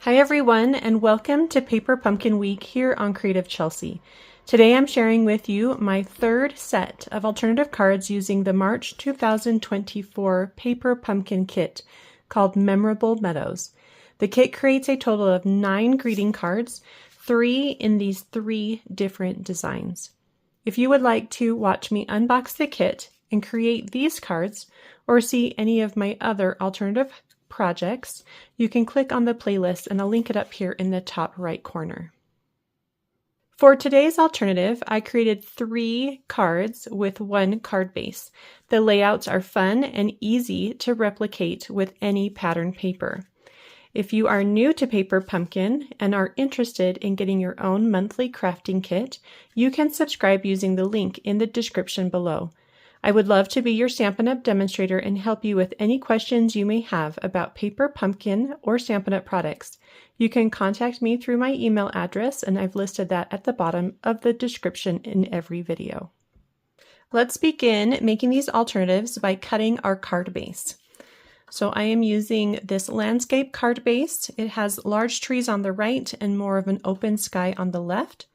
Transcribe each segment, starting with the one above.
Hi everyone, and welcome to Paper Pumpkin Week here on Creative Chelsey. Today I'm sharing with you my third set of alternative cards using the March 2024 Paper Pumpkin Kit called Memorable Meadows. The kit creates a total of 9 greeting cards, 3 in these 3 different designs. If you would like to watch me unbox the kit and create these cards, or see any of my other alternative projects, you can click on the playlist and I'll link it up here in the top right corner. For today's alternative, I created 3 cards with 1 card base. The layouts are fun and easy to replicate with any pattern paper. If you are new to Paper Pumpkin and are interested in getting your own monthly crafting kit, you can subscribe using the link in the description below. I would love to be your Stampin' Up! Demonstrator and help you with any questions you may have about Paper Pumpkin or Stampin' Up! Products. You can contact me through my email address, and I've listed that at the bottom of the description in every video. Let's begin making these alternatives by cutting our card base. So I am using this landscape card base. It has large trees on the right and more of an open sky on the left.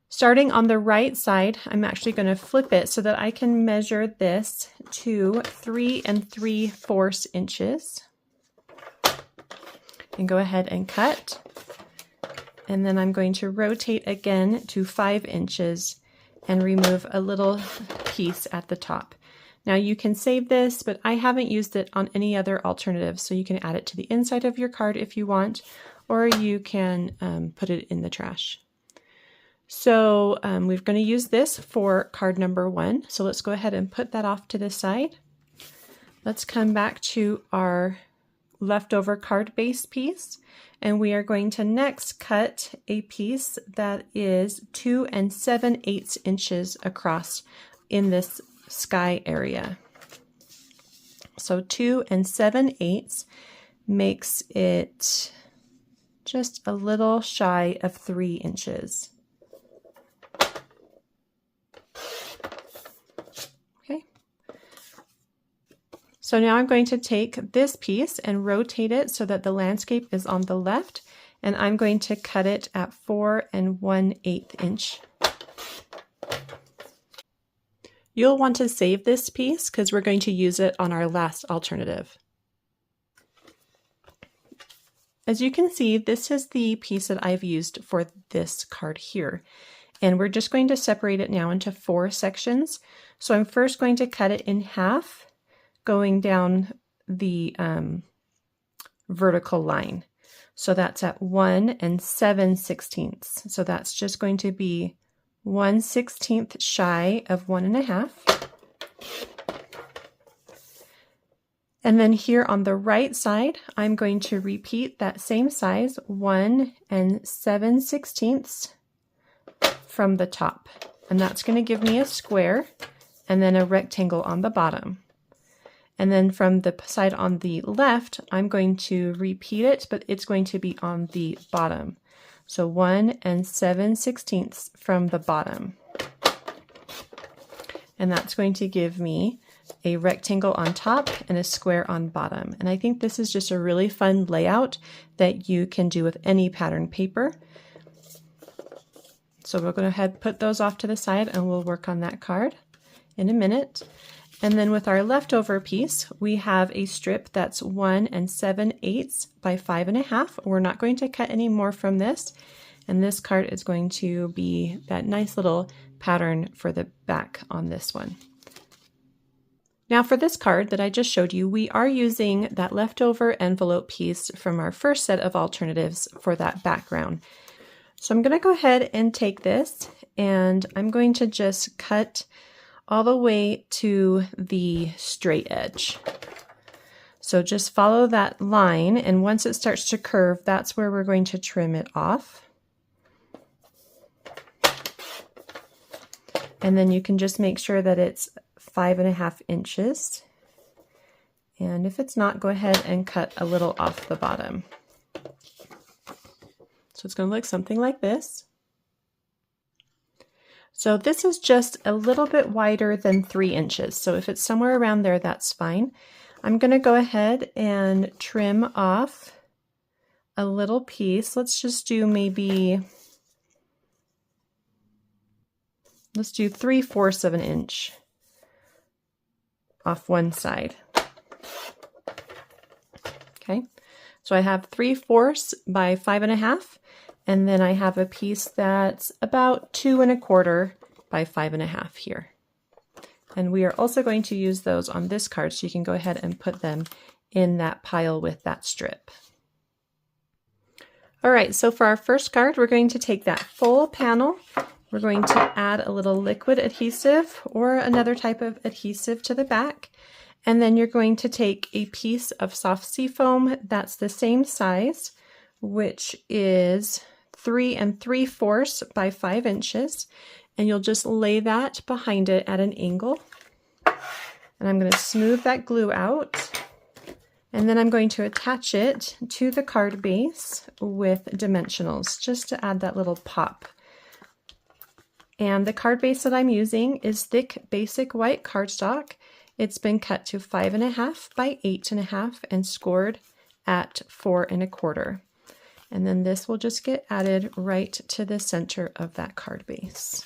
Starting on the right side, I'm actually going to flip it so that I can measure this to 3 3/4 inches. And go ahead and cut. And then I'm going to rotate again to 5 inches and remove a little piece at the top. Now you can save this, but I haven't used it on any other alternative, so you can add it to the inside of your card if you want, or you can put it in the trash. So we're going to use this for card number 1. So let's go ahead and put that off to the side. Let's come back to our leftover card base piece, and we are going to next cut a piece that is 2 7/8 inches across in this sky area. So 2 7/8 makes it just a little shy of 3 inches. So now I'm going to take this piece and rotate it so that the landscape is on the left, and I'm going to cut it at 4 1/8 inch. You'll want to save this piece because we're going to use it on our last alternative. As you can see, this is the piece that I've used for this card here. And we're just going to separate it now into 4 sections. So I'm first going to cut it in half, going down the vertical line. So that's at 1 7/16. So that's just going to be 1/16 shy of 1 1/2. And then here on the right side, I'm going to repeat that same size, 1 7/16 from the top. And that's going to give me a square and then a rectangle on the bottom. And then from the side on the left, I'm going to repeat it, but it's going to be on the bottom. So 1 7/16 from the bottom. And that's going to give me a rectangle on top and a square on bottom. And I think this is just a really fun layout that you can do with any pattern paper. So we're going to go ahead and put those off to the side, and we'll work on that card in a minute. And then with our leftover piece, we have a strip that's 1 7/8 by 5 1/2. We're not going to cut any more from this. And this card is going to be that nice little pattern for the back on this one. Now for this card that I just showed you, we are using that leftover envelope piece from our first set of alternatives for that background. So I'm going to go ahead and take this, and I'm going to just cut all the way to the straight edge. So just follow that line, and once it starts to curve, that's where we're going to trim it off. And then you can just make sure that it's 5 1/2 inches. And if it's not, go ahead and cut a little off the bottom. So it's going to look something like this. So this is just a little bit wider than 3 inches. So if it's somewhere around there, that's fine. I'm going to go ahead and trim off a little piece. Let's just do maybe, let's do 3/4 of an inch off one side. Okay, so I have 3/4 by 5.5, and then I have a piece that's about 2 1/4 by 5.5 here. And we are also going to use those on this card, so you can go ahead and put them in that pile with that strip. All right, so for our first card, we're going to take that full panel. We're going to add a little liquid adhesive or another type of adhesive to the back. And then you're going to take a piece of soft seafoam that's the same size, which is 3 3/4 by 5 inches. And you'll just lay that behind it at an angle. And I'm going to smooth that glue out. And then I'm going to attach it to the card base with dimensionals, just to add that little pop. And the card base that I'm using is thick basic white cardstock. It's been cut to 5.5 by 8.5 and scored at 4 1/4. And then this will just get added right to the center of that card base.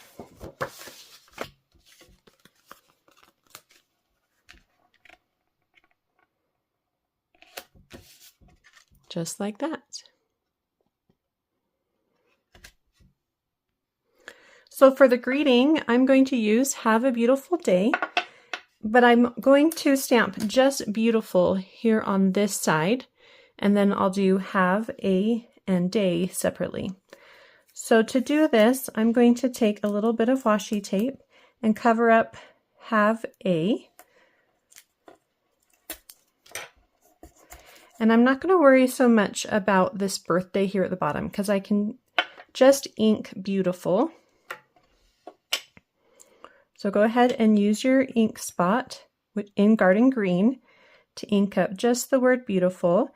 Just like that. So for the greeting, I'm going to use "Have a Beautiful Day," but I'm going to stamp just "Beautiful" here on this side, and then I'll do "Have a" and "Day" separately. So to do this, I'm going to take a little bit of washi tape and cover up "Have a." And I'm not going to worry so much about this birthday here at the bottom, because I can just ink "Beautiful." So go ahead and use your ink spot in Garden Green to ink up just the word "Beautiful."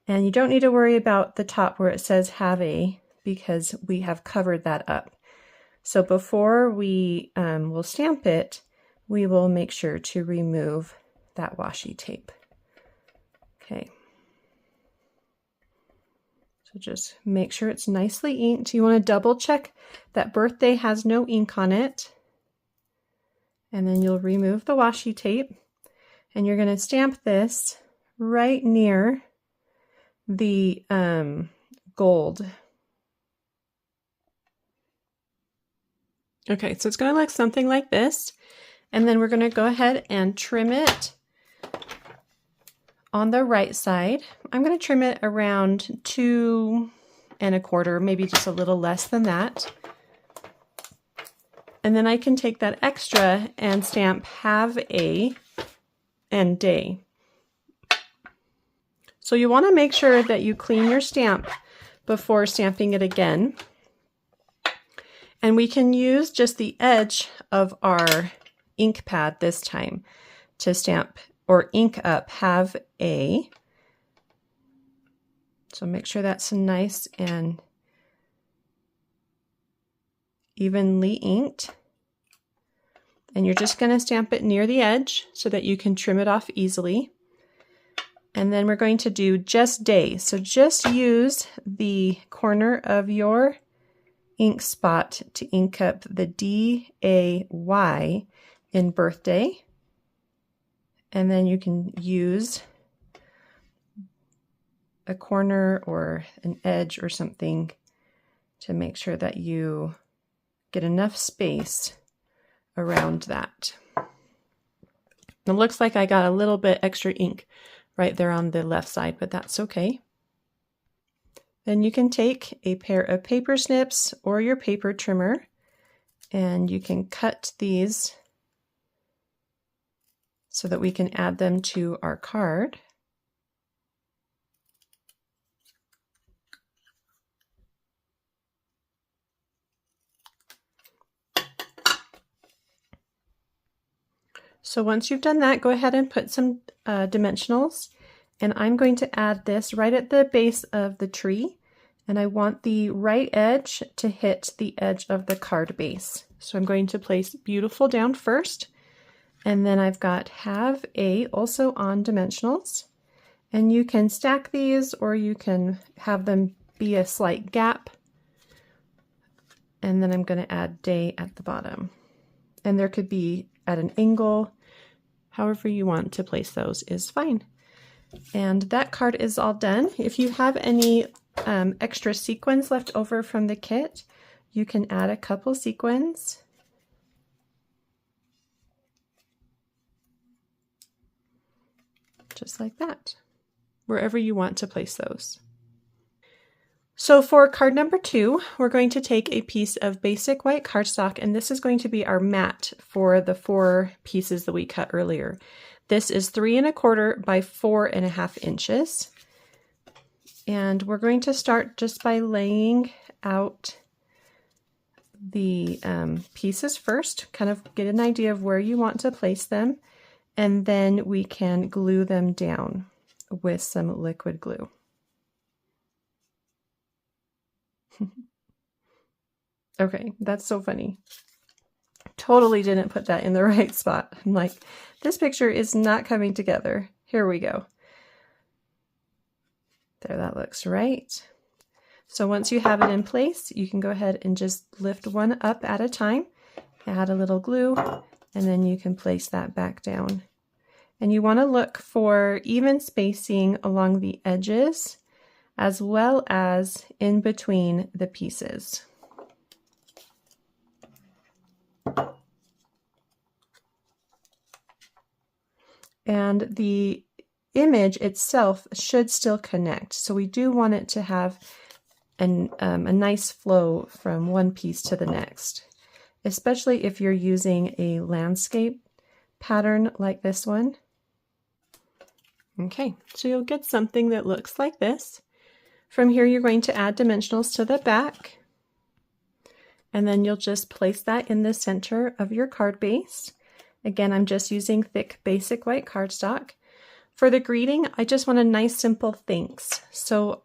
And you don't need to worry about the top where it says "Have a," because we have covered that up. So before we will stamp it, we will make sure to remove that washi tape. Okay. So just make sure it's nicely inked. You want to double check that "Birthday" has no ink on it. And then you'll remove the washi tape, and you're going to stamp this right near the gold. Okay, so it's going to look something like this. And then we're going to go ahead and trim it on the right side. I'm going to trim it around 2 1/4, maybe just a little less than that. And then I can take that extra and stamp "Have a" and "Day." So you want to make sure that you clean your stamp before stamping it again. And we can use just the edge of our ink pad this time to stamp or ink up "Have a." So make sure that's nice and evenly inked. And you're just going to stamp it near the edge so that you can trim it off easily. And then we're going to do just "Day." So just use the corner of your ink spot to ink up the "DAY" in "Birthday." And then you can use a corner or an edge or something to make sure that you get enough space around that. It looks like I got a little bit extra ink right there on the left side, but that's okay. Then you can take a pair of paper snips or your paper trimmer, and you can cut these so that we can add them to our card. So once you've done that, go ahead and put some dimensionals, and I'm going to add this right at the base of the tree, and I want the right edge to hit the edge of the card base. So I'm going to place "Beautiful" down first, and then I've got "Have a" also on dimensionals, And you can stack these or you can have them be a slight gap. And then I'm going to add day at the bottom. And there could be at an angle. However you want to place those is fine. And that card is all done. If you have any extra sequins left over from the kit, you can add a couple sequins. Just like that, wherever you want to place those. So for card number 2, we're going to take a piece of basic white cardstock, and this is going to be our mat for the 4 pieces that we cut earlier. This is 3 1/4 by 4 1/2 inches. And we're going to start just by laying out the pieces first, kind of get an idea of where you want to place them, and then we can glue them down with some liquid glue. Okay, that's so funny. Totally didn't put that in the right spot. I'm like, this picture is not coming together. Here we go. There, that looks right. So once you have it in place, you can go ahead and just lift one up at a time, add a little glue, and then you can place that back down. And you want to look for even spacing along the edges as well as in between the pieces. And the image itself should still connect. So we do want it to have a nice flow from one piece to the next, especially if you're using a landscape pattern like this one. Okay, so you'll get something that looks like this. From here, you're going to add dimensionals to the back, and then you'll just place that in the center of your card base. Again, I'm just using thick basic white cardstock. For the greeting, I just want a nice simple thanks. So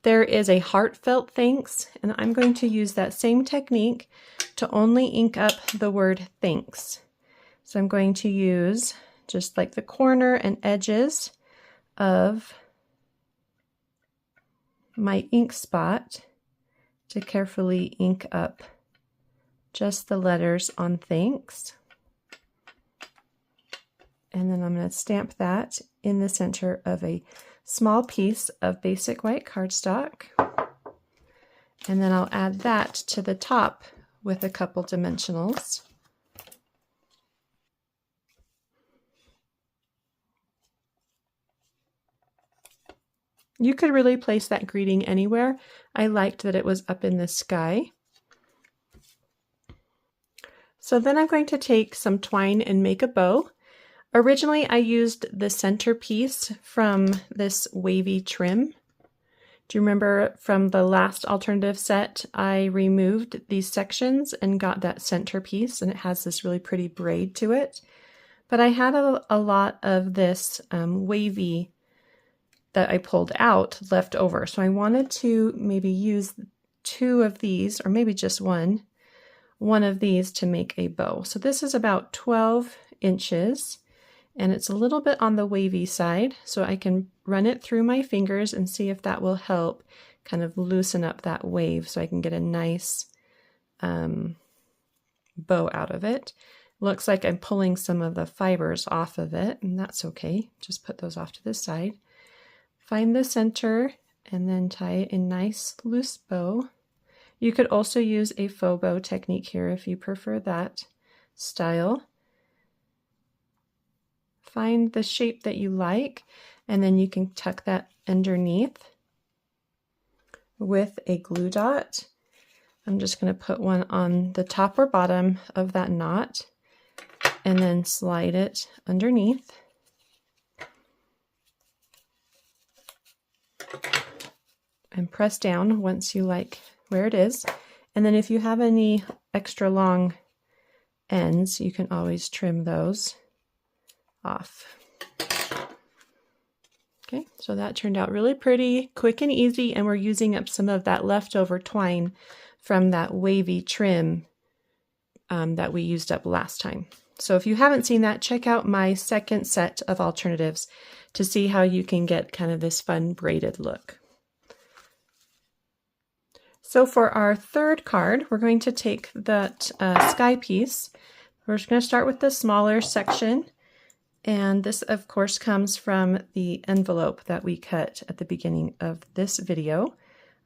there is a heartfelt thanks, and I'm going to use that same technique to only ink up the word thanks. So I'm going to use just like the corner and edges of my ink spot to carefully ink up just the letters on thanks. And then I'm going to stamp that in the center of a small piece of basic white cardstock. And then I'll add that to the top with a couple dimensionals. You could really place that greeting anywhere. I liked that it was up in the sky. So then I'm going to take some twine and make a bow. Originally, I used the centerpiece from this wavy trim. Do you remember from the last alternative set, I removed these sections and got that centerpiece, and it has this really pretty braid to it. But I had a lot of this wavy that I pulled out left over. So I wanted to maybe use 2 of these, or maybe just one of these to make a bow. So this is about 12 inches. And it's a little bit on the wavy side, so I can run it through my fingers and see if that will help kind of loosen up that wave so I can get a nice bow out of it. Looks like I'm pulling some of the fibers off of it, and that's okay. Just put those off to the side. Find the center and then tie a nice loose bow. You could also use a faux bow technique here if you prefer that style. Find the shape that you like, and then you can tuck that underneath with a glue dot. I'm just going to put one on the top or bottom of that knot and then slide it underneath. And press down once you like where it is. And then if you have any extra long ends, you can always trim those off. Okay, so that turned out really pretty, quick and easy, and we're using up some of that leftover twine from that wavy trim that we used up last time. So if you haven't seen that, check out my second set of alternatives to see how you can get kind of this fun braided look. So for our third card, we're going to take that sky piece. We're just going to start with the smaller section. And this, of course, comes from the envelope that we cut at the beginning of this video.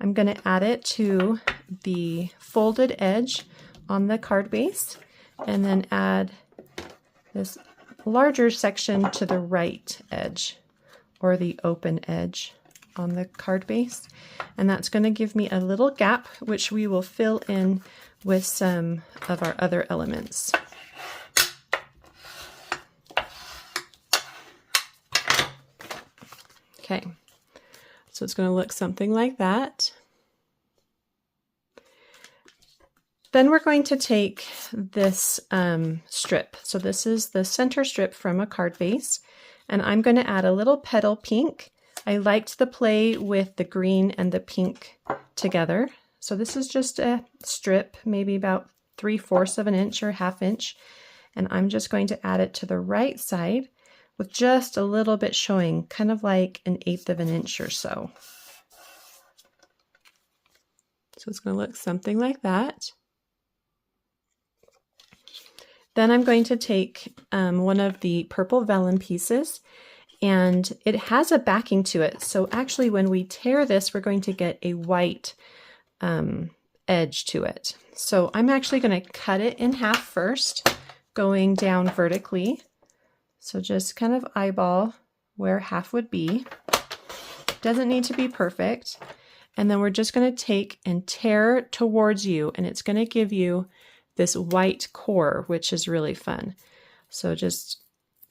I'm going to add it to the folded edge on the card base, and then add this larger section to the right edge, or the open edge on the card base. And that's going to give me a little gap, which we will fill in with some of our other elements. Okay, so it's going to look something like that. Then we're going to take this strip. So this is the center strip from a card base, and I'm going to add a little petal pink. I liked the play with the green and the pink together. So this is just a strip, maybe about 3/4 of an inch or 1/2 inch. And I'm just going to add it to the right side with just a little bit showing, kind of like 1/8 of an inch or so. So it's going to look something like that. Then I'm going to take one of the purple vellum pieces, and it has a backing to it. So actually when we tear this, we're going to get a white edge to it. So I'm actually going to cut it in half first, going down vertically. So just kind of eyeball where half would be. Doesn't need to be perfect. And then we're just going to take and tear towards you, and it's going to give you this white core, which is really fun. So just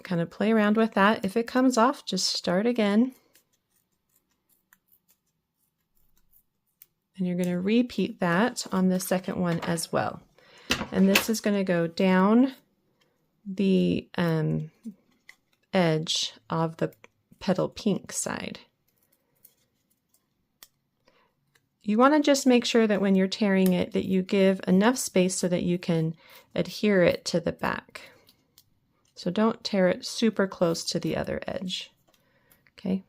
kind of play around with that. If it comes off, just start again. And you're going to repeat that on the second one as well. And this is going to go down the edge of the petal pink side. You want to just make sure that when you're tearing it that you give enough space so that you can adhere it to the back. So don't tear it super close to the other edge. Okay.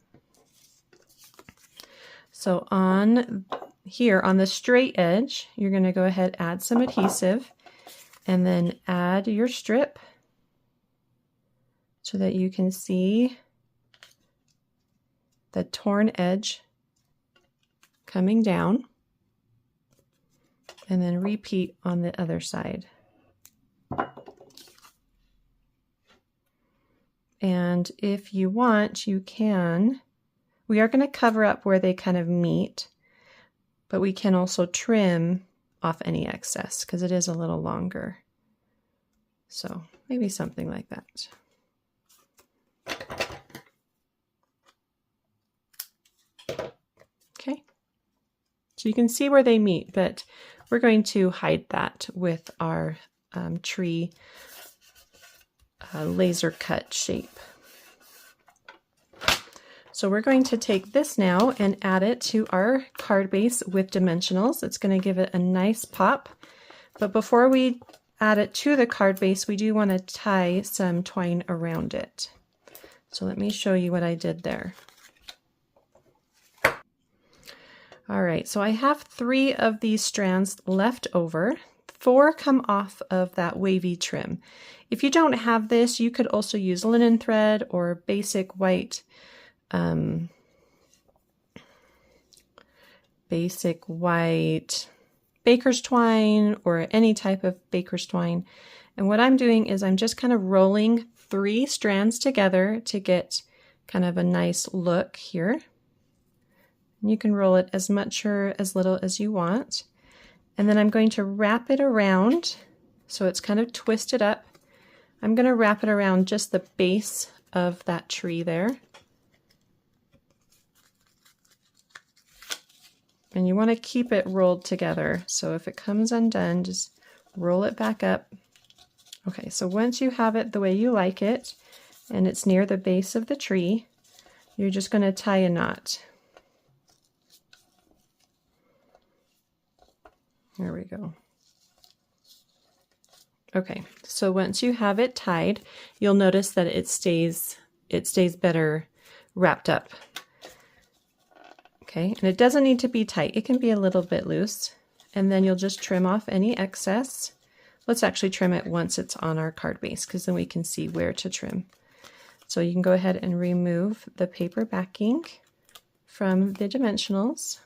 So on here on the straight edge, you're going to go ahead, add some adhesive, and then add your strip so that you can see the torn edge coming down, and then repeat on the other side. And if you want, you can, we are going to cover up where they kind of meet, but we can also trim off any excess because it is a little longer. So maybe something like that. Okay. So you can see where they meet, but we're going to hide that with our tree laser cut shape. So we're going to take this now and add it to our card base with dimensionals. It's going to give it a nice pop. But before we add it to the card base, we do want to tie some twine around it. So let me show you what I did there. All right, so I have 3 of these strands left over. 4 come off of that wavy trim. If you don't have this, you could also use linen thread or basic white baker's twine or any type of baker's twine. And what I'm doing is I'm just kind of rolling 3 strands together to get kind of a nice look here. You can roll it as much or as little as you want. And then I'm going to wrap it around so it's kind of twisted up. I'm going to wrap it around just the base of that tree there. And you want to keep it rolled together. So if it comes undone, just roll it back up. Okay, so once you have it the way you like it, and it's near the base of the tree, you're just going to tie a knot. There we go. Okay, so once you have it tied, you'll notice that it stays better wrapped up. Okay, and it doesn't need to be tight. It can be a little bit loose. And then you'll just trim off any excess. Let's actually trim it once it's on our card base, because then we can see where to trim. So you can go ahead and remove the paper backing from the dimensionals.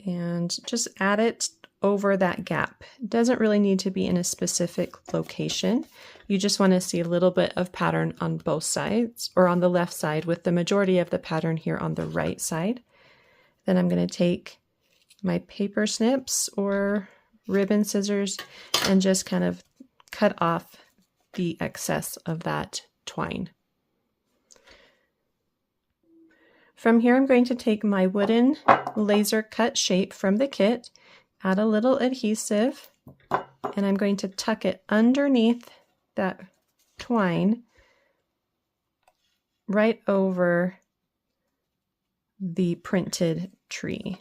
And just add it over that gap. It doesn't really need to be in a specific location. You just want to see a little bit of pattern on both sides, or on the left side, with the majority of the pattern here on the right side. Then I'm going to take my paper snips or ribbon scissors and just kind of cut off the excess of that twine. From here, I'm going to take my wooden laser cut shape from the kit, add a little adhesive, and I'm going to tuck it underneath that twine right over the printed tree.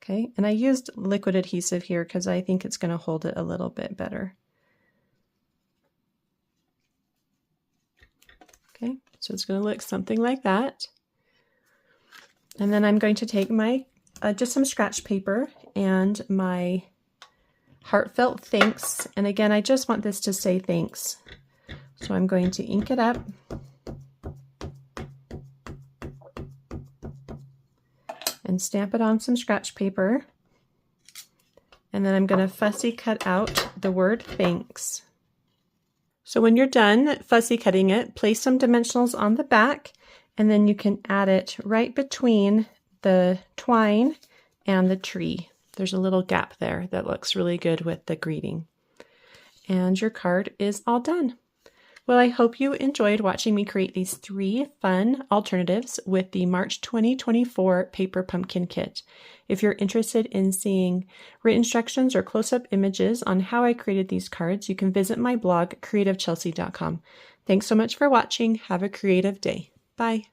Okay, and I used liquid adhesive here because I think it's going to hold it a little bit better. Okay, so it's going to look something like that. And then I'm going to take my just some scratch paper and my heartfelt thanks. And again, I just want this to say thanks. So I'm going to ink it up. And stamp it on some scratch paper. And then I'm going to fussy cut out the word thanks. So when you're done fussy cutting it, place some dimensionals on the back, and then you can add it right between the twine and the tree. There's a little gap there that looks really good with the greeting. And your card is all done. Well, I hope you enjoyed watching me create these 3 fun alternatives with the March 2024 Paper Pumpkin Kit. If you're interested in seeing written instructions or close-up images on how I created these cards, you can visit my blog, creativechelsey.com. Thanks so much for watching. Have a creative day. Bye.